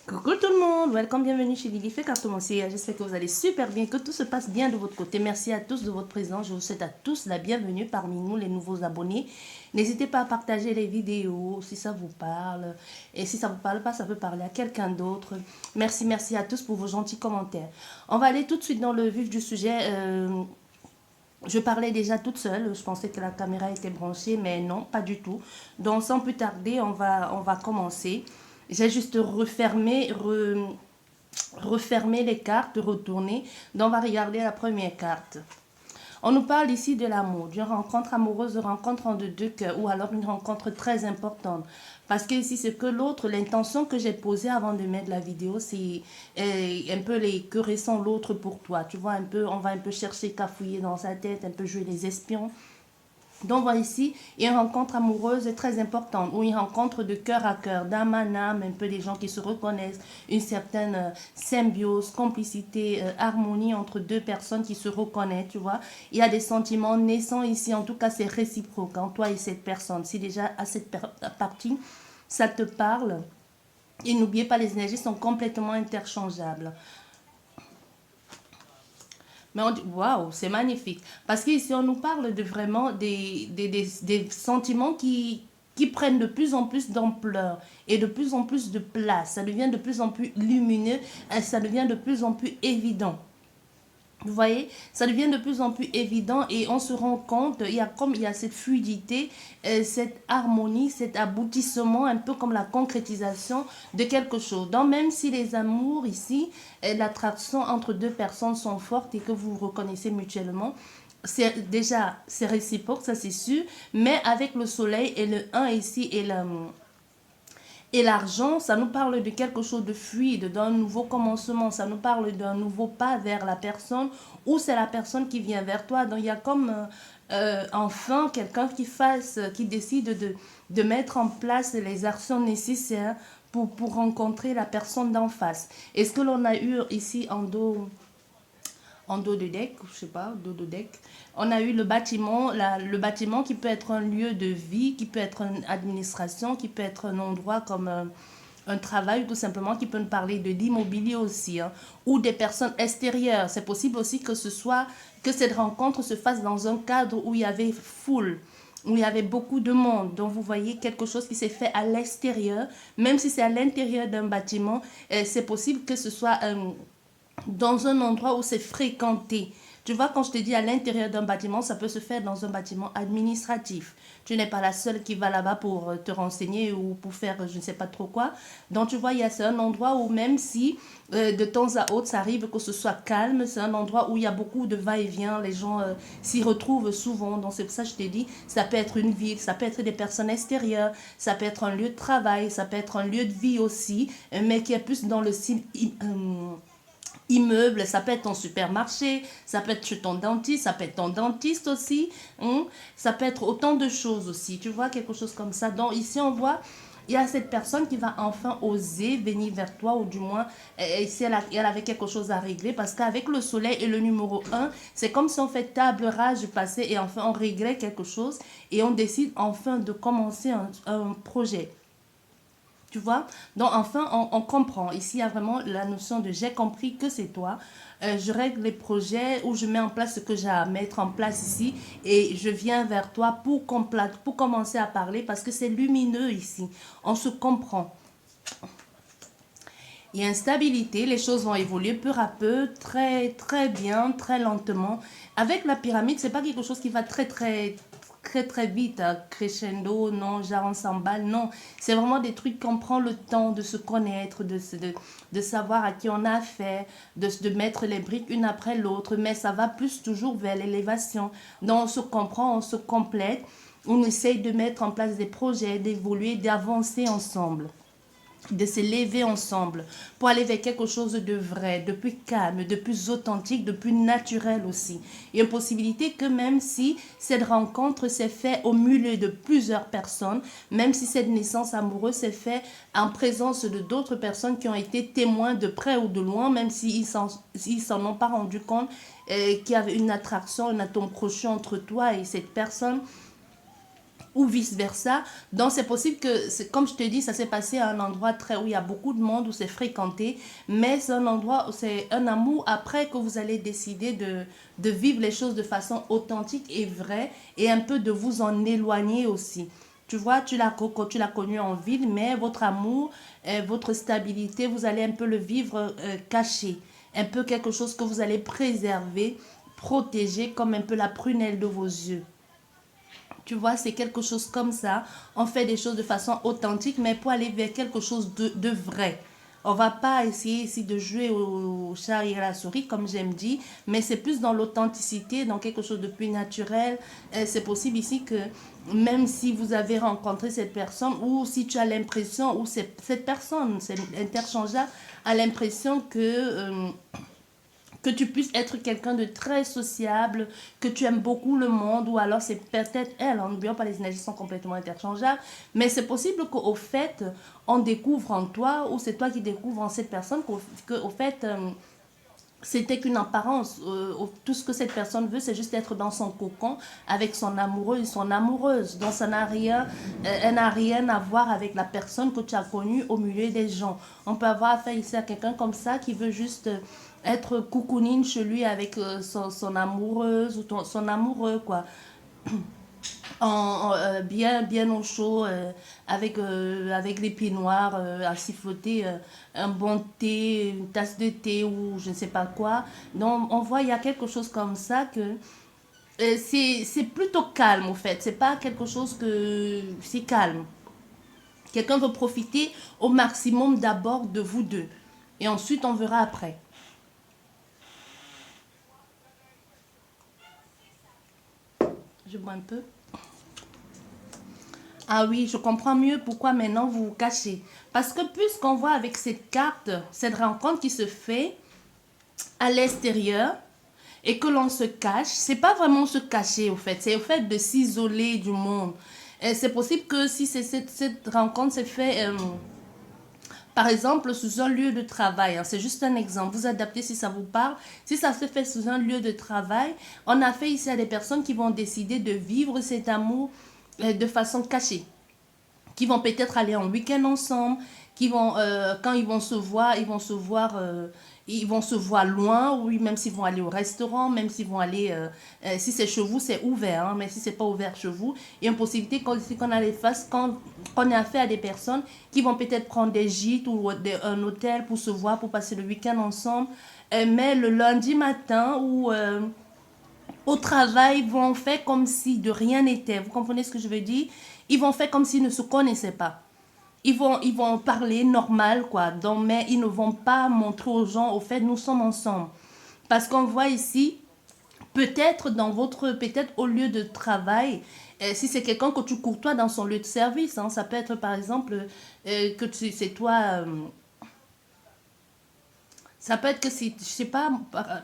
Coucou tout le monde, welcome, bienvenue chez Lily fait Cartomancier. J'espère que vous allez super bien, que tout se passe bien de votre côté. Merci à tous de votre présence. Je vous souhaite à tous la bienvenue parmi nous, les nouveaux abonnés. N'hésitez pas à partager les vidéos si ça vous parle. Et si ça ne vous parle pas, ça peut parler à quelqu'un d'autre. Merci à tous pour vos gentils commentaires. On va aller tout de suite dans le vif du sujet. Je parlais déjà toute seule, je pensais que la caméra était branchée, mais non, pas du tout. Donc sans plus tarder, on va commencer. J'ai juste refermé les cartes, retourner. Donc on va regarder la première carte. On nous parle ici de l'amour, d'une rencontre amoureuse, de rencontre entre deux cœurs, ou alors une rencontre très importante. Parce que ici, c'est que l'autre, l'intention que j'ai posée avant de mettre la vidéo, c'est un peu les que ressent l'autre pour toi. Tu vois, un peu, on va un peu chercher, cafouiller dans sa tête, un peu jouer les espions. Donc, voilà ici, une rencontre amoureuse est très importante, ou une rencontre de cœur à cœur, d'âme à âme, un peu des gens qui se reconnaissent, une certaine symbiose, complicité, harmonie entre deux personnes qui se reconnaissent, tu vois. Il y a des sentiments naissants ici, en tout cas, c'est réciproque, entre toi et cette personne. Si déjà à cette partie, ça te parle, et n'oubliez pas, les énergies sont complètement interchangeables. Mais on dit, waouh, c'est magnifique. Parce qu'ici, on nous parle de vraiment des sentiments qui prennent de plus en plus d'ampleur et de plus en plus de place. Ça devient de plus en plus lumineux et ça devient de plus en plus évident. Vous voyez, ça devient de plus en plus évident et on se rend compte, il y a cette fluidité, cette harmonie, cet aboutissement, un peu comme la concrétisation de quelque chose. Donc même si les amours ici, l'attraction entre deux personnes sont fortes et que vous vous reconnaissez mutuellement, c'est réciproque, ça c'est sûr, mais avec le soleil et le 1 ici et l'argent, ça nous parle de quelque chose de fluide, d'un nouveau commencement. Ça nous parle d'un nouveau pas vers la personne ou c'est la personne qui vient vers toi. Donc il y a comme enfin quelqu'un qui décide de mettre en place les actions nécessaires pour rencontrer la personne d'en face. Et ce que l'on a eu ici en dos de deck, je sais pas, dos de deck. On a eu le bâtiment, le bâtiment qui peut être un lieu de vie, qui peut être une administration, qui peut être un endroit comme un travail, tout simplement, qui peut nous parler de l'immobilier aussi, hein, ou des personnes extérieures. C'est possible aussi que que cette rencontre se fasse dans un cadre où il y avait foule, où il y avait beaucoup de monde. Donc, vous voyez quelque chose qui s'est fait à l'extérieur, même si c'est à l'intérieur d'un bâtiment, c'est possible que ce soit dans un endroit où c'est fréquenté. Tu vois, quand je te dis à l'intérieur d'un bâtiment, ça peut se faire dans un bâtiment administratif. Tu n'es pas la seule qui va là-bas pour te renseigner ou pour faire je ne sais pas trop quoi. Donc, tu vois, il y a c'est un endroit où même si de temps à autre, ça arrive que ce soit calme, c'est un endroit où il y a beaucoup de va-et-vient, les gens s'y retrouvent souvent. Donc, c'est pour ça que je t'ai dit, ça peut être une ville, ça peut être des personnes extérieures, ça peut être un lieu de travail, ça peut être un lieu de vie aussi, mais qui est plus dans le style immeuble, ça peut être ton supermarché, ça peut être chez ton dentiste, ça peut être ton dentiste aussi, hein? Ça peut être autant de choses aussi, tu vois, quelque chose comme ça. Donc ici on voit, il y a cette personne qui va enfin oser venir vers toi, ou du moins, si elle avait quelque chose à régler, parce qu'avec le soleil et le numéro 1, c'est comme si on fait table rase du passé et enfin on réglait quelque chose et on décide enfin de commencer un projet. Tu vois? Donc, enfin, on comprend. Ici, il y a vraiment la notion de j'ai compris que c'est toi. Je règle les projets ou je mets en place ce que j'ai à mettre en place ici et je viens vers toi pour commencer à parler parce que c'est lumineux ici. On se comprend. Il y a instabilité, les choses vont évoluer peu à peu, très bien, très lentement. Avec la pyramide, c'est pas quelque chose qui va très vite, hein, crescendo, non, genre on s'emballe, non. C'est vraiment des trucs qu'on prend le temps de se connaître, de savoir à qui on a affaire, de mettre les briques une après l'autre, mais ça va plus toujours vers l'élévation. Donc on se comprend, on se complète, on essaye de mettre en place des projets, d'évoluer, d'avancer ensemble, de s'élever ensemble pour aller vers quelque chose de vrai, de plus calme, de plus authentique, de plus naturel aussi. Il y a une possibilité que même si cette rencontre s'est faite au milieu de plusieurs personnes, même si cette naissance amoureuse s'est faite en présence de d'autres personnes qui ont été témoins de près ou de loin, même s'ils s'en ont pas rendu compte, qu'il y avait une attraction, un atome crochet entre toi et cette personne, ou vice-versa. Donc, c'est possible que, comme je te dis, ça s'est passé à un endroit où il y a beaucoup de monde, où c'est fréquenté, mais c'est un endroit où c'est un amour après que vous allez décider de vivre les choses de façon authentique et vraie et un peu de vous en éloigner aussi. Tu vois, tu l'as connu en ville, mais votre amour, votre stabilité, vous allez un peu le vivre caché. Un peu quelque chose que vous allez préserver, protéger comme un peu la prunelle de vos yeux. Tu vois, c'est quelque chose comme ça. On fait des choses de façon authentique, mais pour aller vers quelque chose de vrai. On va pas essayer ici de jouer au chat et à la souris, comme j'aime dire, mais c'est plus dans l'authenticité, dans quelque chose de plus naturel. C'est possible ici que même si vous avez rencontré cette personne, ou si tu as l'impression, ou cette personne, c'est interchangeable, a l'impression que tu puisses être quelqu'un de très sociable, que tu aimes beaucoup le monde, ou alors c'est peut-être elle, en n'oubliant pas les énergies sont complètement interchangeables, mais c'est possible qu'au fait, on découvre en toi, ou c'est toi qui découvres en cette personne, qu'au fait, c'était qu'une apparence. Tout ce que cette personne veut, c'est juste être dans son cocon avec son amoureux et son amoureuse. Donc, ça n'a rien, elle n'a rien à voir avec la personne que tu as connue au milieu des gens. On peut avoir affaire ici à quelqu'un comme ça qui veut juste être coucounine chez lui avec son amoureuse ou son amoureux, quoi. Bien au chaud, avec les pieds noirs, à siffloter un bon thé, une tasse de thé ou je ne sais pas quoi. Donc, on voit, il y a quelque chose comme ça que c'est plutôt calme, au fait. C'est pas quelque chose que c'est calme. Quelqu'un veut profiter au maximum d'abord de vous deux. Et ensuite, on verra après. Je bois un peu. Ah oui, je comprends mieux pourquoi maintenant vous vous cachez. Parce que puisqu'on voit avec cette carte, cette rencontre qui se fait à l'extérieur et que l'on se cache, c'est pas vraiment se cacher au fait, c'est au fait de s'isoler du monde. C'est possible que si cette rencontre s'est faite, par exemple, sous un lieu de travail, hein, c'est juste un exemple, vous adaptez si ça vous parle. Si ça se fait sous un lieu de travail, on a fait ici à des personnes qui vont décider de vivre cet amour de façon cachée, qui vont peut-être aller en week-end ensemble, qui vont, quand ils vont se voir loin, oui, même s'ils vont aller au restaurant, même s'ils vont aller, si c'est chez vous, c'est ouvert, hein, mais si c'est pas ouvert chez vous, il y a une possibilité qu'on a les faces, quand on est affaire à des personnes qui vont peut-être prendre des gîtes ou un hôtel pour se voir, pour passer le week-end ensemble, mais le lundi matin ou au travail vont faire comme si de rien n'était. Vous comprenez ce que je veux dire? Ils vont faire comme s'ils ne se connaissaient pas. Ils vont parler normal, quoi. Donc, mais ils ne vont pas montrer aux gens, au fait, nous sommes ensemble. Parce qu'on voit ici, peut-être au lieu de travail, si c'est quelqu'un que tu courtoies dans son lieu de service, hein, ça peut être par exemple c'est toi. Ça peut être que c'est, je sais pas,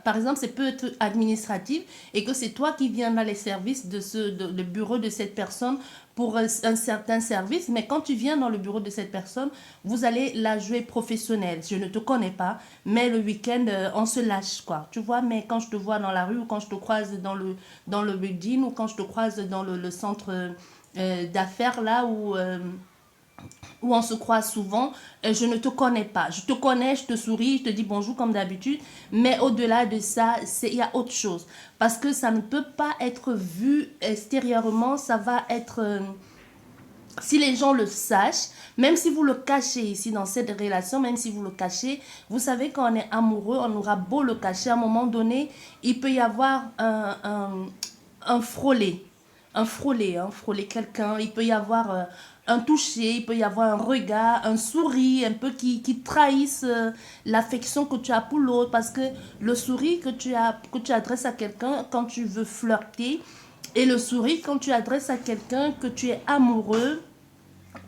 par exemple, c'est peut être administratif et que c'est toi qui viens dans les services le bureau de cette personne pour un certain service. Mais quand tu viens dans le bureau de cette personne, vous allez la jouer professionnelle. Je ne te connais pas, mais le week-end, on se lâche, quoi. Tu vois, mais quand je te vois dans la rue ou quand je te croise dans le building ou quand je te croise dans le centre d'affaires là où on se croise souvent, je ne te connais pas. Je te connais, je te souris, je te dis bonjour comme d'habitude, mais au-delà de ça, il y a autre chose. Parce que ça ne peut pas être vu extérieurement, ça va être... si les gens le sachent, même si vous le cachez ici dans cette relation, même si vous le cachez, vous savez quand on est amoureux, on aura beau le cacher, à un moment donné, il peut y avoir un frôler, frôler quelqu'un, il peut y avoir un toucher, il peut y avoir un regard, un sourire, un peu qui trahissent l'affection que tu as pour l'autre, parce que le sourire que tu adresses à quelqu'un quand tu veux flirter, et le sourire quand tu adresses à quelqu'un que tu es amoureux,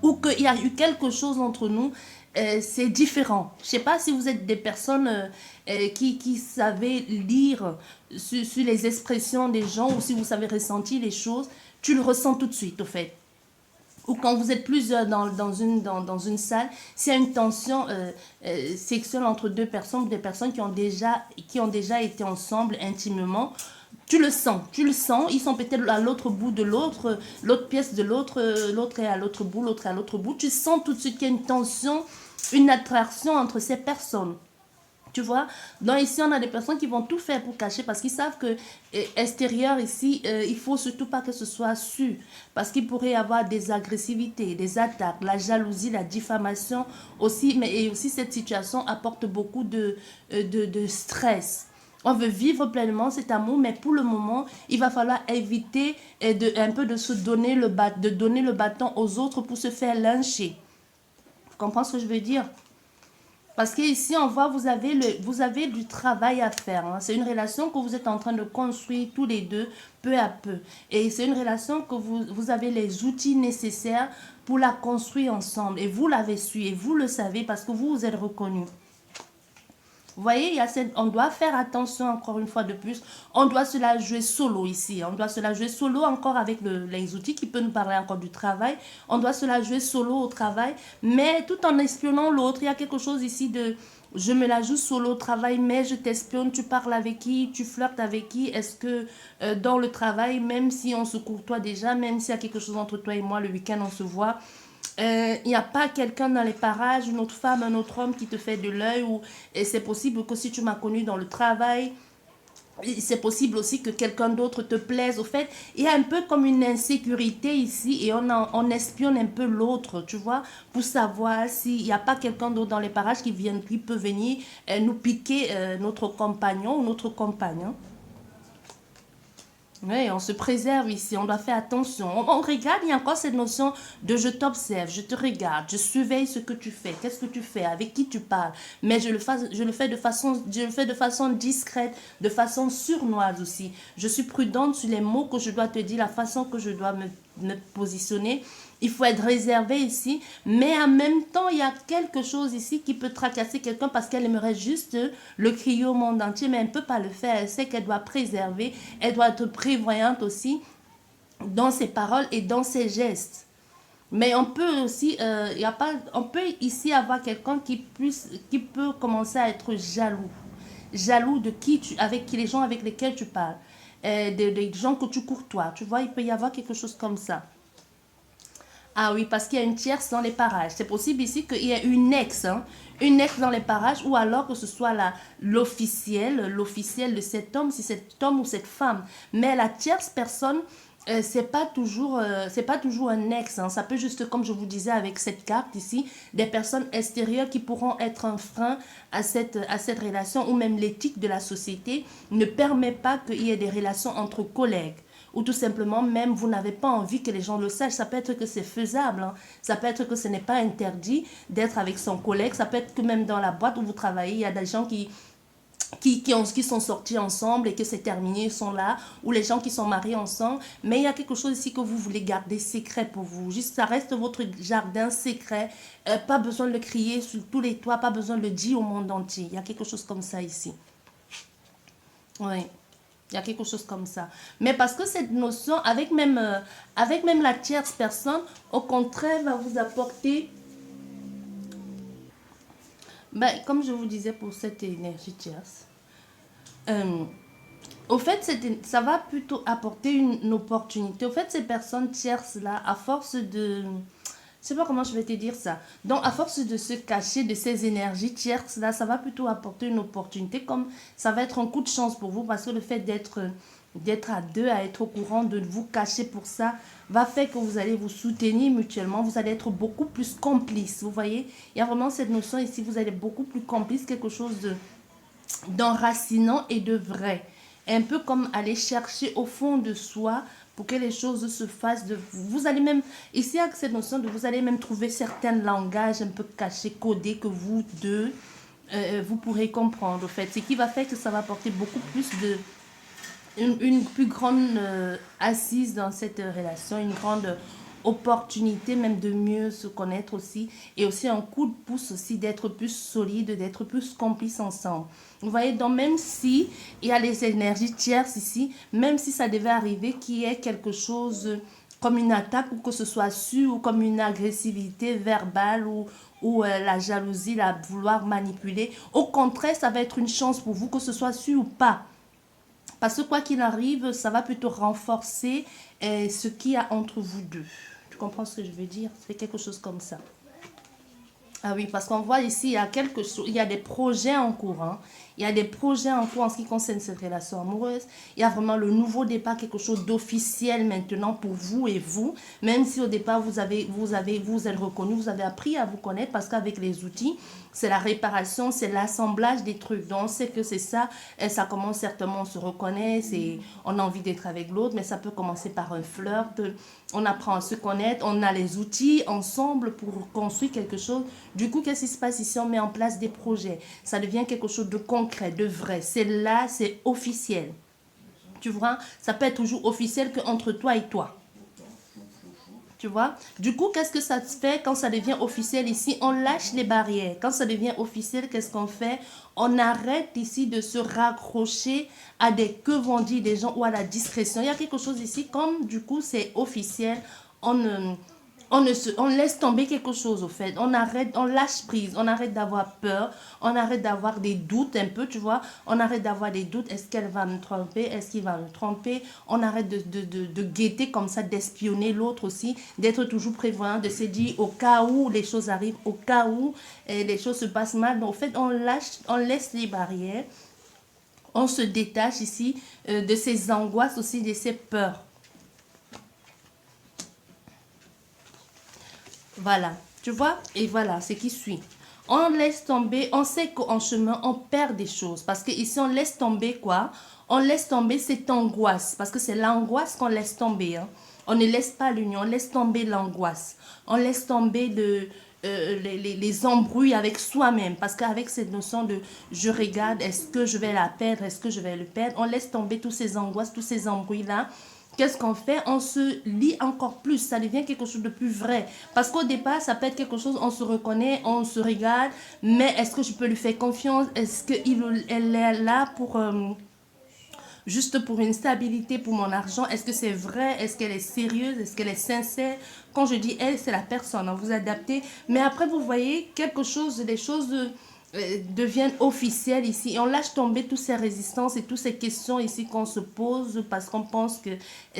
ou qu'il y a eu quelque chose entre nous, c'est différent. Je ne sais pas si vous êtes des personnes qui savez lire sur les expressions des gens ou si vous savez ressentir les choses, tu le ressens tout de suite au fait. Ou quand vous êtes plusieurs dans une salle, s'il y a une tension sexuelle entre deux personnes, des personnes qui ont déjà été ensemble intimement, tu le sens, ils sont peut-être à l'autre bout de l'autre pièce de l'autre est à l'autre bout, l'autre est à l'autre bout. Tu sens tout de suite qu'il y a une tension, une attraction entre ces personnes. Tu vois, donc ici, on a des personnes qui vont tout faire pour cacher parce qu'ils savent que extérieur ici, il faut surtout pas que ce soit su. Parce qu'il pourrait y avoir des agressivités, des attaques, la jalousie, la diffamation aussi. Mais et aussi, cette situation apporte beaucoup de stress. On veut vivre pleinement cet amour, mais pour le moment, il va falloir éviter un peu de se donner de donner le bâton aux autres pour se faire lyncher. Tu comprends ce que je veux dire? Parce qu'ici, on voit, vous avez du travail à faire. Hein. C'est une relation que vous êtes en train de construire tous les deux, peu à peu. Et c'est une relation que vous avez les outils nécessaires pour la construire ensemble. Et vous l'avez su et vous le savez parce que vous vous êtes reconnus. Vous voyez, on doit faire attention encore une fois de plus. On doit se la jouer solo ici. On doit se la jouer solo encore avec les outils qui peuvent nous parler encore du travail. On doit se la jouer solo au travail, mais tout en espionnant l'autre. Il y a quelque chose ici de... Je me la joue solo au travail, mais je t'espionne. Tu parles avec qui? Tu flirtes avec qui? Est-ce que dans le travail, même si on se courtoie déjà, même s'il y a quelque chose entre toi et moi, le week-end on se voit... Il n'y a pas quelqu'un dans les parages, une autre femme, un autre homme qui te fait de l'œil. Et c'est possible que si tu m'as connu dans le travail, c'est possible aussi que quelqu'un d'autre te plaise. Au fait, il y a un peu comme une insécurité ici et on espionne un peu l'autre, tu vois, pour savoir s'il n'y a pas quelqu'un d'autre dans les parages qui peut venir nous piquer notre compagnon ou notre compagne. Hein. Oui, on se préserve ici, on doit faire attention. On regarde, il y a encore cette notion de je t'observe, je te regarde, je surveille ce que tu fais, qu'est-ce que tu fais, avec qui tu parles. Mais je le fais de façon discrète, de façon sournoise aussi. Je suis prudente sur les mots que je dois te dire, la façon que je dois me positionner. Il faut être réservé ici, mais en même temps, il y a quelque chose ici qui peut tracasser quelqu'un parce qu'elle aimerait juste le crier au monde entier, mais elle ne peut pas le faire. Elle sait qu'elle doit préserver, elle doit être prévoyante aussi dans ses paroles et dans ses gestes. Mais on peut aussi, on peut ici avoir quelqu'un qui peut commencer à être jaloux. Jaloux de avec les gens avec lesquels tu parles, des gens que tu courtoies. Tu vois, il peut y avoir quelque chose comme ça. Ah oui, parce qu'il y a une tierce dans les parages. C'est possible ici qu'il y ait une ex dans les parages, ou alors que ce soit l'officiel de cet homme, si cet homme ou cette femme. Mais la tierce personne, c'est pas toujours un ex. Hein. Ça peut juste, comme je vous disais avec cette carte ici, des personnes extérieures qui pourront être un frein à cette relation, ou même l'éthique de la société ne permet pas qu'il y ait des relations entre collègues. Ou tout simplement, même vous n'avez pas envie que les gens le sachent. Ça peut être que c'est faisable. Hein. Ça peut être que ce n'est pas interdit d'être avec son collègue. Ça peut être que même dans la boîte où vous travaillez, il y a des gens qui sont sortis ensemble et que c'est terminé, ils sont là. Ou les gens qui sont mariés ensemble. Mais il y a quelque chose ici que vous voulez garder secret pour vous. Juste, ça reste votre jardin secret. Pas besoin de le crier sur tous les toits. Pas besoin de le dire au monde entier. Il y a quelque chose comme ça ici. Oui. Il y a quelque chose comme ça. Mais parce que cette notion, avec même la tierce personne, au contraire, va vous apporter, ben, comme je vous disais pour cette énergie tierce, au fait, ça va plutôt apporter une opportunité. Au fait, ces personnes tierces-là, à force de... Je sais pas comment je vais te dire ça. Donc, à force de se cacher de ces énergies tierces là, ça va plutôt apporter une opportunité. Comme ça va être un coup de chance pour vous parce que le fait d'être à deux, à être au courant, de vous cacher pour ça, va faire que vous allez vous soutenir mutuellement. Vous allez être beaucoup plus complice. Vous voyez, il y a vraiment cette notion ici. Vous allez être beaucoup plus complice, quelque chose d'enracinant et de vrai. Un peu comme aller chercher au fond de soi pour que les choses se fassent de vous. Vous allez même, ici avec cette notion de vous allez même trouver certains langages un peu cachés, codés que vous deux, vous pourrez comprendre. En fait, ce qui va faire que ça va apporter beaucoup plus une plus grande assise dans cette relation, une grande opportunité même de mieux se connaître aussi, et aussi un coup de pouce aussi d'être plus solide, d'être plus complice ensemble. Vous voyez, donc même si il y a les énergies tierces ici, même si ça devait arriver qu'il y ait quelque chose comme une attaque ou que ce soit su, ou comme une agressivité verbale ou la jalousie, la vouloir manipuler, au contraire, ça va être une chance pour vous que ce soit su ou pas. Parce que quoi qu'il arrive, ça va plutôt renforcer ce qu'il y a entre vous deux. Tu comprends ce que je veux dire? C'est quelque chose comme ça. Ah oui, parce qu'on voit ici, il y a quelque chose, il y a des projets en cours, hein. Il y a des projets en cours en ce qui concerne cette relation amoureuse. Il y a vraiment le nouveau départ, quelque chose d'officiel maintenant pour vous et vous. Même si au départ, vous êtes reconnu, vous avez appris à vous connaître parce qu'avec les outils, c'est la réparation, c'est l'assemblage des trucs. Donc, on sait que c'est ça. Et ça commence certainement, on se reconnaît, on a envie d'être avec l'autre, mais ça peut commencer par un flirt. On apprend à se connaître, on a les outils ensemble pour construire quelque chose. Du coup, qu'est-ce qui se passe ici? On met en place des projets. Ça devient quelque chose de concret, de vrai. C'est là, c'est officiel. Tu vois, ça peut être toujours officiel qu'entre toi et toi. Tu vois? Du coup, qu'est-ce que ça se fait quand ça devient officiel ici? On lâche les barrières. Quand ça devient officiel, qu'est-ce qu'on fait? On arrête ici de se raccrocher à des que vont dire des gens ou à la discrétion. Il y a quelque chose ici, comme du coup c'est officiel, on ne, on laisse tomber quelque chose au fait. On arrête, on lâche prise, on arrête d'avoir peur, on arrête d'avoir des doutes un peu, tu vois. On arrête d'avoir des doutes. Est-ce qu'elle va me tromper? Est-ce qu'il va me tromper? On arrête de guetter comme ça, d'espionner l'autre aussi, d'être toujours prévoyant, de se dire au cas où les choses arrivent, au cas où les choses se passent mal. Donc, en fait, on lâche, on laisse les barrières. On se détache ici de ces angoisses aussi, de ces peurs. Voilà, tu vois? Et voilà, ce qui suit. On laisse tomber, on sait qu'en chemin, on perd des choses. Parce que ici, on laisse tomber quoi? On laisse tomber cette angoisse. Parce que c'est l'angoisse qu'on laisse tomber, hein. On ne laisse pas l'union, on laisse tomber l'angoisse. On laisse tomber les embrouilles avec soi-même. Parce qu'avec cette notion de je regarde, est-ce que je vais la perdre, est-ce que je vais le perdre, on laisse tomber toutes ces angoisses, tous ces embrouilles-là. Qu'est-ce qu'on fait? On se lie encore plus. Ça devient quelque chose de plus vrai. Parce qu'au départ, ça peut être quelque chose, on se reconnaît, on se regarde, mais est-ce que je peux lui faire confiance? Est-ce qu'elle est là pour, juste pour une stabilité, pour mon argent? Est-ce que c'est vrai? Est-ce qu'elle est sérieuse? Est-ce qu'elle est sincère? Quand je dis elle, c'est la personne, hein, vous adaptez. Mais après, vous voyez, quelque chose, des choses deviennent officielles ici. Et on lâche tomber toutes ces résistances et toutes ces questions ici qu'on se pose parce qu'on pense que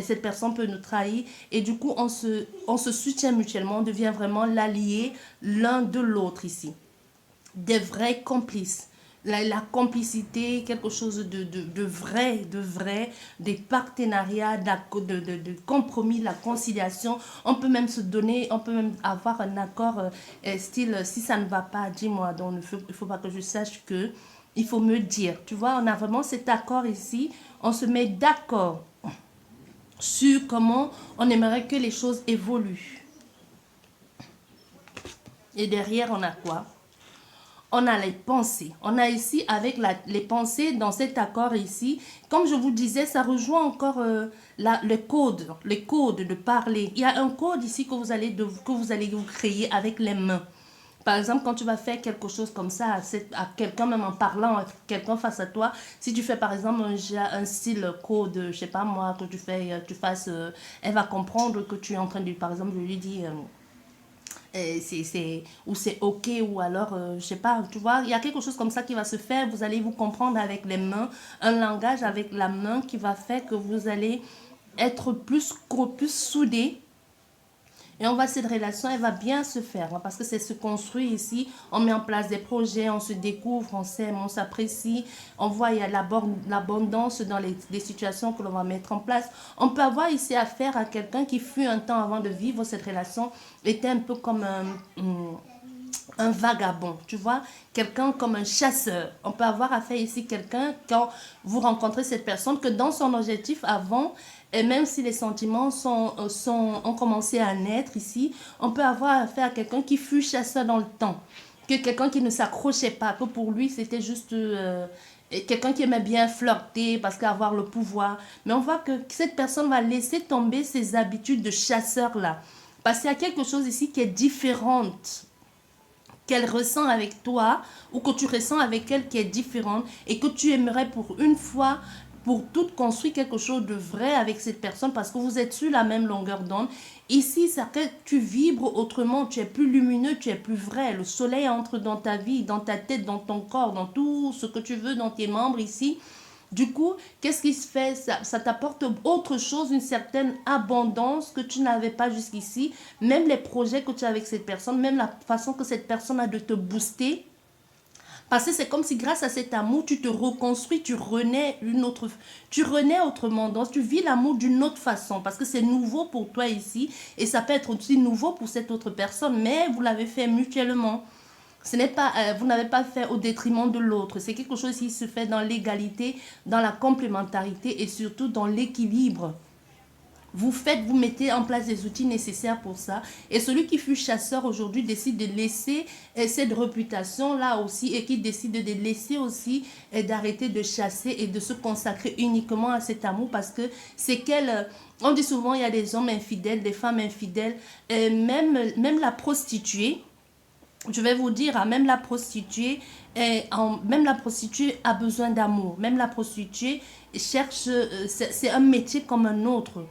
cette personne peut nous trahir. Et du coup, on se soutient mutuellement, on devient vraiment l'allié l'un de l'autre ici. Des vrais complices. La complicité, quelque chose de vrai, des partenariats, de compromis, la conciliation. On peut même se donner, on peut même avoir un accord style, si ça ne va pas, dis-moi. Donc, il faut pas que je sache que il faut me dire. Tu vois, on a vraiment cet accord ici. On se met d'accord sur comment on aimerait que les choses évoluent. Et derrière, on a quoi? On a les pensées. On a ici avec les pensées dans cet accord ici. Comme je vous disais, ça rejoint encore le code de parler. Il y a un code ici que vous allez vous créer avec les mains. Par exemple, quand tu vas faire quelque chose comme ça à quelqu'un, même en parlant à quelqu'un face à toi, si tu fais par exemple un style code, je sais pas moi, que tu fasses, elle va comprendre que tu es en train de, par exemple, je lui dis ou c'est ok ou alors je sais pas, tu vois, il y a quelque chose comme ça qui va se faire. Vous allez vous comprendre avec les mains, un langage avec la main qui va faire que vous allez être plus soudés. Et on va, cette relation, elle va bien se faire, hein, parce que c'est se construit ici. On met en place des projets, on se découvre, on s'aime, on s'apprécie. On voit il y a l'abondance dans les situations que l'on va mettre en place. On peut avoir ici affaire à quelqu'un qui fut un temps avant de vivre cette relation, était un peu comme un vagabond, tu vois, quelqu'un comme un chasseur. On peut avoir affaire ici quelqu'un, quand vous rencontrez cette personne, que dans son objectif avant, et même si les sentiments ont commencé à naître ici, on peut avoir affaire à quelqu'un qui fut chasseur dans le temps, que quelqu'un qui ne s'accrochait pas, que pour lui c'était juste quelqu'un qui aimait bien flirter parce qu'avoir le pouvoir. Mais on voit que cette personne va laisser tomber ses habitudes de chasseur là, parce qu'il y a quelque chose ici qui est différente, qu'elle ressent avec toi ou que tu ressens avec elle, qui est différente, et que tu aimerais pour une fois, pour tout, construire quelque chose de vrai avec cette personne parce que vous êtes sur la même longueur d'onde. Ici, ça fait que tu vibres autrement, tu es plus lumineux, tu es plus vrai. Le soleil entre dans ta vie, dans ta tête, dans ton corps, dans tout ce que tu veux, dans tes membres ici. Du coup, qu'est-ce qui se fait? Ça t'apporte autre chose, une certaine abondance que tu n'avais pas jusqu'ici. Même les projets que tu as avec cette personne, même la façon que cette personne a de te booster. Parce que c'est comme si grâce à cet amour, tu te reconstruis, tu renais autrement. Donc tu vis l'amour d'une autre façon parce que c'est nouveau pour toi ici et ça peut être aussi nouveau pour cette autre personne, mais vous l'avez fait mutuellement. Ce n'est pas, vous n'avez pas fait au détriment de l'autre. C'est quelque chose qui se fait dans l'égalité, dans la complémentarité et surtout dans l'équilibre. Vous mettez en place des outils nécessaires pour ça. Et celui qui fut chasseur aujourd'hui décide de laisser cette réputation-là aussi et qui décide de laisser aussi d'arrêter de chasser et de se consacrer uniquement à cet amour parce que c'est qu'elle... On dit souvent il y a des hommes infidèles, des femmes infidèles, même la prostituée. Je vais vous dire, hein, même la prostituée a besoin d'amour. Même la prostituée cherche, c'est un métier comme un autre.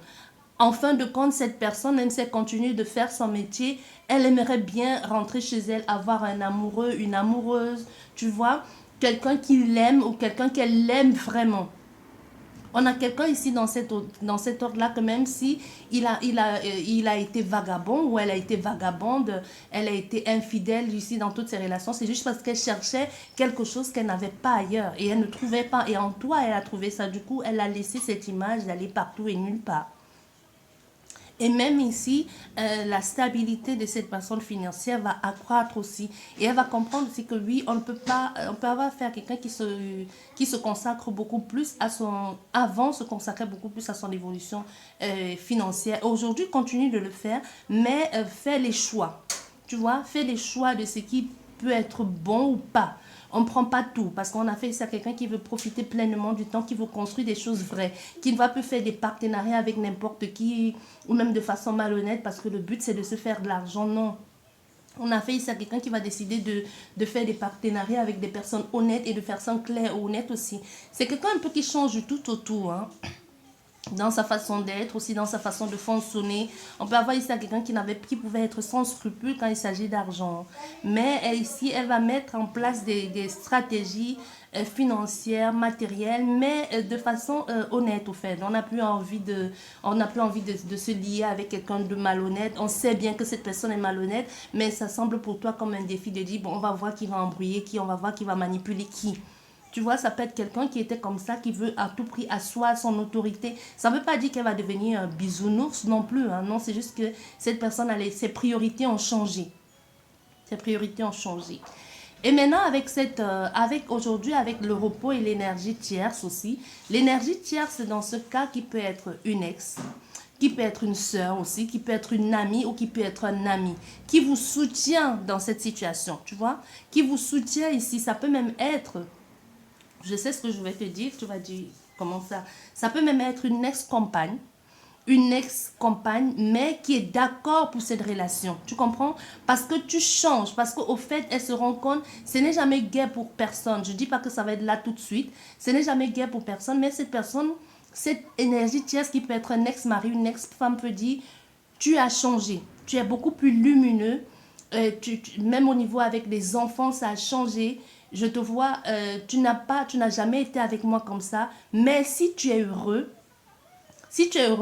En fin de compte, cette personne, même si elle continue de faire son métier, elle aimerait bien rentrer chez elle, avoir un amoureux, une amoureuse, tu vois, quelqu'un qui l'aime ou quelqu'un qu'elle aime vraiment. On a quelqu'un ici dans cet ordre-là que même si il a été vagabond ou elle a été vagabonde, elle a été infidèle ici dans toutes ses relations, c'est juste parce qu'elle cherchait quelque chose qu'elle n'avait pas ailleurs et elle ne trouvait pas. Et en toi, elle a trouvé ça. Du coup, elle a laissé cette image d'aller partout et nulle part. Et même ici, la stabilité de cette personne financière va accroître aussi. Et elle va comprendre aussi que oui, on ne peut pas, on peut avoir affaire à quelqu'un qui se consacre beaucoup plus à son, avant se consacrait beaucoup plus à son évolution financière. Aujourd'hui, continue de le faire, mais fais les choix. Tu vois, fais les choix de ce qui peut être bon ou pas. On ne prend pas tout parce qu'on a fait ça à quelqu'un qui veut profiter pleinement du temps, qui veut construire des choses vraies, qui ne va plus faire des partenariats avec n'importe qui ou même de façon malhonnête parce que le but c'est de se faire de l'argent. Non. On a fait ça à quelqu'un qui va décider de faire des partenariats avec des personnes honnêtes et de faire ça clair et honnête aussi. C'est quelqu'un un peu qui change tout autour, hein, dans sa façon d'être, aussi dans sa façon de fonctionner. On peut avoir ici quelqu'un qui pouvait être sans scrupule quand il s'agit d'argent. Mais ici, elle va mettre en place des stratégies financières, matérielles, mais de façon honnête au fait. On n'a plus envie de se lier avec quelqu'un de malhonnête. On sait bien que cette personne est malhonnête, mais ça semble pour toi comme un défi de dire, bon, on va voir qui va embrouiller qui, on va voir qui va manipuler qui. Tu vois, ça peut être quelqu'un qui était comme ça, qui veut à tout prix asseoir son autorité. Ça ne veut pas dire qu'elle va devenir un bisounours non plus. Hein. Non, c'est juste que cette personne, ses priorités ont changé. Ses priorités ont changé. Et maintenant, avec aujourd'hui, avec le repos et l'énergie tierce aussi. L'énergie tierce, dans ce cas, qui peut être une ex, qui peut être une sœur aussi, qui peut être une amie ou qui peut être un ami, qui vous soutient dans cette situation, tu vois, qui vous soutient ici. Ça peut même être... Je sais ce que je vais te dire, tu vas dire comment ça. Ça peut même être une ex-compagne, mais qui est d'accord pour cette relation. Tu comprends? Parce que tu changes, parce qu'au fait, elle se rend compte, ce n'est jamais guère pour personne. Je ne dis pas que ça va être là tout de suite. Ce n'est jamais guère pour personne, mais cette personne, cette énergie tierce qui peut être un ex-mari, une ex-femme peut dire, tu as changé, tu es beaucoup plus lumineux. Même au niveau avec les enfants, ça a changé. Je te vois, tu n'as jamais été avec moi comme ça. Mais si tu es heureux,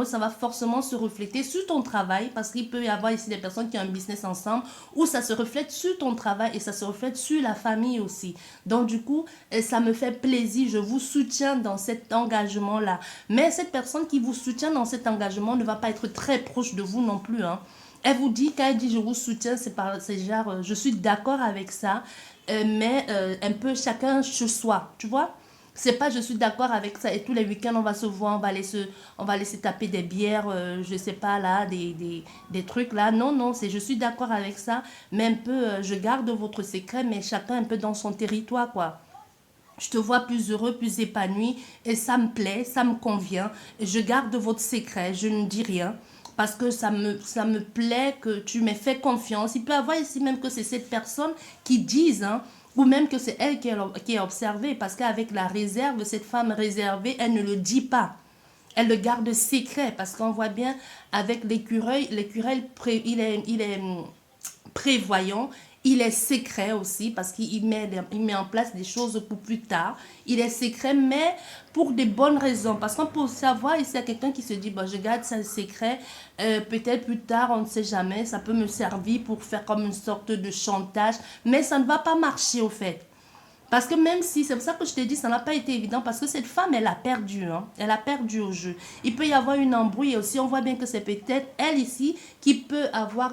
ça va forcément se refléter sur ton travail parce qu'il peut y avoir ici des personnes qui ont un business ensemble où ça se reflète sur ton travail et ça se reflète sur la famille aussi. Donc du coup, ça me fait plaisir, je vous soutiens dans cet engagement-là. Mais cette personne qui vous soutient dans cet engagement ne va pas être très proche de vous non plus, hein. Elle vous dit, quand elle dit je vous soutiens, c'est genre, je suis d'accord avec ça, mais un peu chacun chez soi, tu vois. C'est pas je suis d'accord avec ça et tous les week-ends on va se voir, on va aller se taper des bières, je sais pas là, des trucs là. Non, non, c'est je suis d'accord avec ça, mais un peu, je garde votre secret, mais chacun un peu dans son territoire quoi. Je te vois plus heureux, plus épanoui et ça me plaît, ça me convient. Je garde votre secret, je ne dis rien parce que ça me plaît que tu m'aies fait confiance. Il peut y avoir ici même que c'est cette personne qui dise, hein, ou même que c'est elle qui est observée parce qu'avec la réserve, cette femme réservée, elle ne le dit pas. Elle le garde secret parce qu'on voit bien avec l'écureuil, il est prévoyant Il est secret aussi parce il met en place des choses pour plus tard. Il est secret, mais pour des bonnes raisons. Parce qu'on peut savoir, ici, il y a quelqu'un qui se dit, bon, je garde ça secret, peut-être plus tard, on ne sait jamais, ça peut me servir pour faire comme une sorte de chantage, mais ça ne va pas marcher au fait. Parce que même si, c'est pour ça que je t'ai dit, ça n'a pas été évident, parce que cette femme, elle a perdu, hein. Elle a perdu au jeu. Il peut y avoir une embrouille aussi, on voit bien que c'est peut-être elle ici qui peut avoir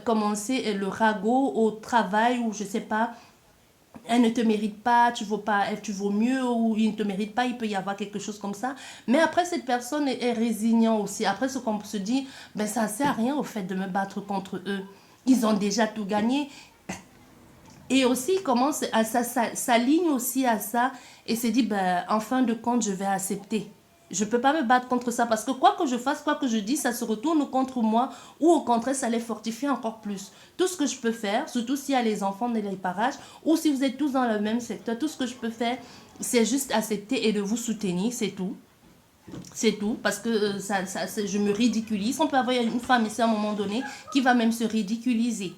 commencé le ragot au travail, ou je sais pas, elle ne te mérite pas, tu vaux pas, tu vaux mieux, ou il ne te mérite pas, il peut y avoir quelque chose comme ça. Mais après, cette personne est résignant aussi. Après, ce qu'on se dit, ben ça ne sert à rien au fait de me battre contre eux. Ils ont déjà tout gagné. Et aussi, il commence à s'aligne aussi à ça et se dit, ben, en fin de compte, je vais accepter. Je ne peux pas me battre contre ça parce que quoi que je fasse, quoi que je dise, ça se retourne contre moi ou au contraire, ça les fortifie encore plus. Tout ce que je peux faire, surtout s'il y a les enfants de les parages ou si vous êtes tous dans le même secteur, tout ce que je peux faire, c'est juste accepter et de vous soutenir, c'est tout. C'est tout, parce que je me ridiculise. On peut avoir une femme ici à un moment donné qui va même se ridiculiser.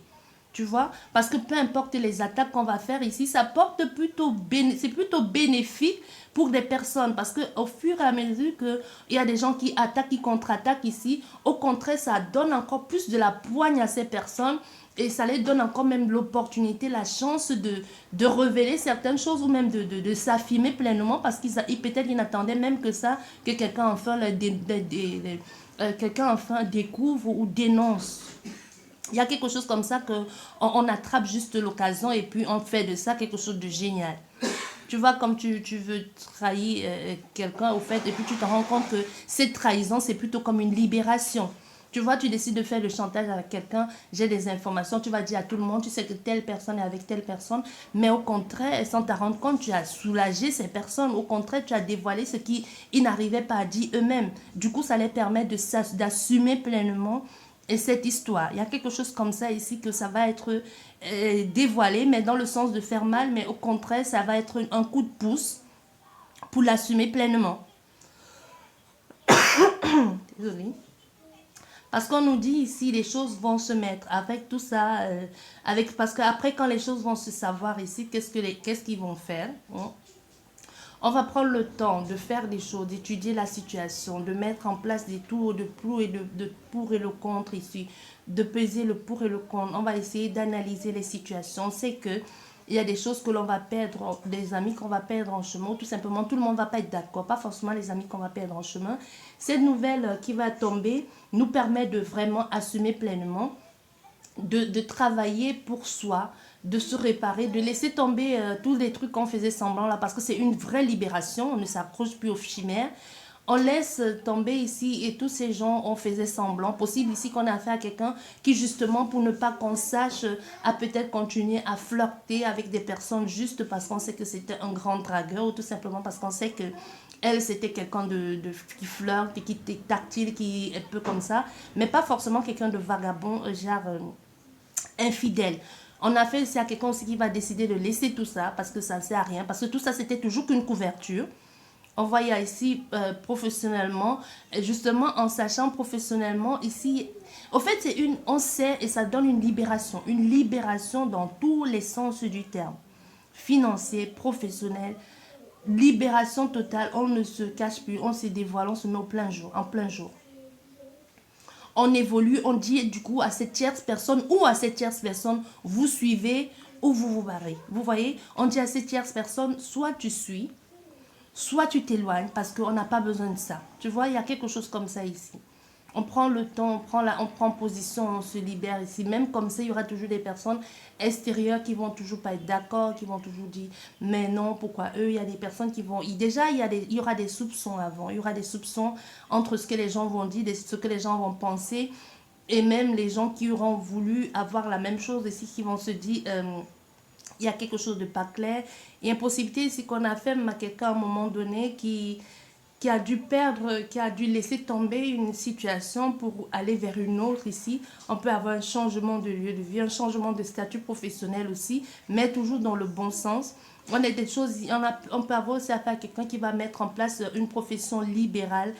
Tu vois, parce que peu importe les attaques qu'on va faire ici, ça porte c'est plutôt bénéfique pour des personnes. Parce qu'au fur et à mesure qu'il y a des gens qui attaquent, qui contre-attaquent ici, au contraire, ça donne encore plus de la poigne à ces personnes. Et ça les donne encore même l'opportunité, la chance de révéler certaines choses ou même de s'affirmer pleinement parce qu'ils peut-être ils n'attendaient même que ça, que quelqu'un enfin, quelqu'un enfin découvre ou dénonce. Il y a quelque chose comme ça on attrape juste l'occasion et puis on fait de ça quelque chose de génial. Tu vois, comme tu veux trahir quelqu'un au fait et puis tu te rends compte que cette trahison, c'est plutôt comme une libération. Tu vois, tu décides de faire le chantage avec quelqu'un, j'ai des informations, tu vas dire à tout le monde, tu sais que telle personne est avec telle personne, mais au contraire, sans te rendre compte, tu as soulagé ces personnes, au contraire, tu as dévoilé ce qu'ils n'arrivaient pas à dire eux-mêmes. Du coup, ça les permet d'assumer pleinement et cette histoire. Il y a quelque chose comme ça ici que ça va être dévoilé, mais dans le sens de faire mal, mais au contraire, ça va être un coup de pouce pour l'assumer pleinement. Désolée. Parce qu'on nous dit ici, les choses vont se mettre avec tout ça, parce qu'après, quand les choses vont se savoir ici, qu'est-ce qu'ils vont faire, hein? On va prendre le temps de faire des choses, d'étudier la situation, de mettre en place des tours de pour et de pour et le contre ici, de peser le pour et le contre. On va essayer d'analyser les situations. C'est que il y a des choses que l'on va perdre, des amis qu'on va perdre en chemin, ou tout simplement tout le monde ne va pas être d'accord, pas forcément les amis qu'on va perdre en chemin. Cette nouvelle qui va tomber nous permet de vraiment assumer pleinement, de travailler pour soi, de se réparer, de laisser tomber tous les trucs qu'on faisait semblant là, parce que c'est une vraie libération, on ne s'approche plus aux chimères. On laisse tomber ici et tous ces gens, on faisait semblant. Possible ici qu'on a affaire à quelqu'un qui justement, pour ne pas qu'on sache, a peut-être continué à flirter avec des personnes juste parce qu'on sait que c'était un grand dragueur ou tout simplement parce qu'on sait que elle, c'était quelqu'un qui flirte, qui est tactile, qui est un peu comme ça, mais pas forcément quelqu'un de vagabond, genre infidèle. On a fait, c'est à quelqu'un aussi qui va décider de laisser tout ça parce que ça ne sert à rien, parce que tout ça, c'était toujours qu'une couverture. On voit ici professionnellement, justement en sachant professionnellement ici, au fait on sait et ça donne une libération dans tous les sens du terme, financier, professionnel, libération totale, on ne se cache plus, on se dévoile, on se met au plein jour, en plein jour. On évolue, on dit du coup à cette tierce personne ou à cette tierce personne, vous suivez ou vous vous barrez. Vous voyez, on dit à cette tierce personne, soit tu suis, soit tu t'éloignes parce qu'on n'a pas besoin de ça. Tu vois, il y a quelque chose comme ça ici. On prend le temps, on prend position, on se libère ici. Même comme ça, il y aura toujours des personnes extérieures qui vont toujours pas être d'accord, qui vont toujours dire, mais non, pourquoi eux? Il y a des personnes qui vont... Déjà, il y aura des soupçons avant. Il y aura des soupçons entre ce que les gens vont dire, ce que les gens vont penser. Et même les gens qui auront voulu avoir la même chose ici, qui vont se dire... il y a quelque chose de pas clair. Il y a une possibilité ici qu'on a fait à quelqu'un à un moment donné qui a dû perdre, qui a dû laisser tomber une situation pour aller vers une autre ici. On peut avoir un changement de lieu de vie, un changement de statut professionnel aussi, mais toujours dans le bon sens. On a des choses, on peut avoir aussi affaire à quelqu'un qui va mettre en place une profession libérale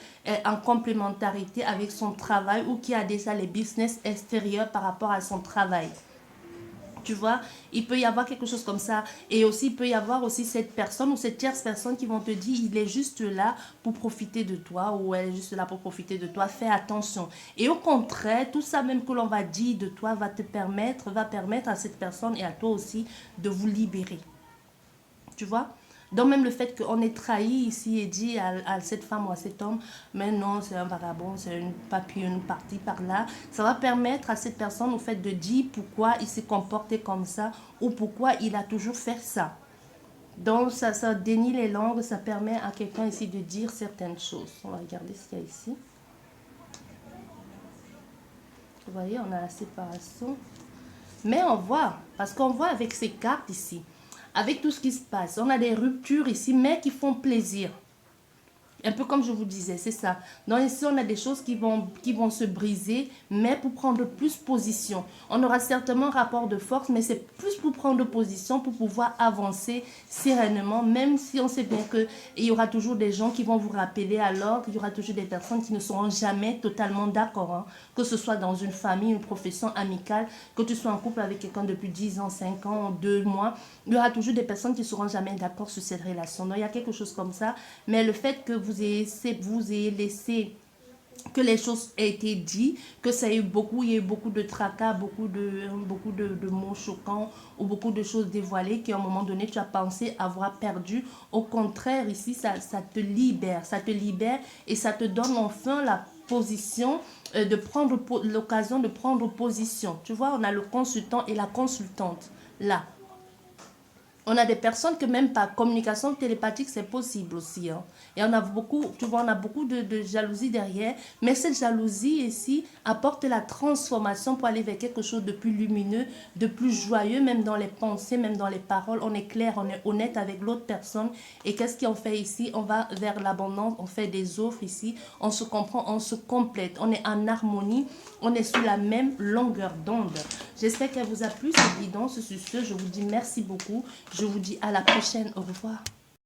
en complémentarité avec son travail ou qui a déjà les business extérieurs par rapport à son travail. Tu vois, il peut y avoir quelque chose comme ça. Et aussi, il peut y avoir aussi cette personne ou cette tierce personne qui vont te dire, il est juste là pour profiter de toi ou elle est juste là pour profiter de toi. Fais attention. Et au contraire, tout ça même que l'on va dire de toi va permettre à cette personne et à toi aussi de vous libérer. Tu vois? Donc même le fait qu'on ait trahi ici et dit à cette femme ou à cet homme, mais non, c'est un vagabond, c'est une papillonne partie par là, ça va permettre à cette personne au fait de dire pourquoi il s'est comporté comme ça ou pourquoi il a toujours fait ça. Donc ça dénie les langues, ça permet à quelqu'un ici de dire certaines choses. On va regarder ce qu'il y a ici. Vous voyez, on a la séparation. Mais on voit, parce qu'on voit avec ces cartes ici, avec tout ce qui se passe, on a des ruptures ici, mais qui font plaisir. Un peu comme je vous disais, c'est ça. Donc ici, on a des choses qui vont se briser, mais pour prendre plus position. On aura certainement un rapport de force, mais c'est plus pour prendre position, pour pouvoir avancer sereinement, même si on sait bien qu'il y aura toujours des gens qui vont vous rappeler alors, il y aura toujours des personnes qui ne seront jamais totalement d'accord. Hein. Que ce soit dans une famille, une profession amicale, que tu sois en couple avec quelqu'un depuis 10 ans, 5 ans, 2 mois, il y aura toujours des personnes qui ne seront jamais d'accord sur cette relation. Donc il y a quelque chose comme ça, mais le fait que vous ayez laissé que les choses aient été dites, que ça ait eu beaucoup, il y a eu beaucoup de tracas, beaucoup de mots choquants ou beaucoup de choses dévoilées qu'à un moment donné tu as pensé avoir perdu. Au contraire, ici, ça te libère et ça te donne enfin la position de prendre l'occasion de prendre position. Tu vois, on a le consultant et la consultante là. On a des personnes que même par communication télépathique, c'est possible aussi. Hein. Et on a beaucoup, tu vois, on a beaucoup de jalousie derrière. Mais cette jalousie ici apporte la transformation pour aller vers quelque chose de plus lumineux, de plus joyeux, même dans les pensées, même dans les paroles. On est clair, on est honnête avec l'autre personne. Et qu'est-ce qu'on fait ici? On va vers l'abondance, on fait des offres ici. On se comprend, on se complète. On est en harmonie, on est sur la même longueur d'onde. J'espère qu'elle vous a plu, cette guidance. Sur ce, je vous dis merci beaucoup. Je vous dis à la prochaine. Au revoir.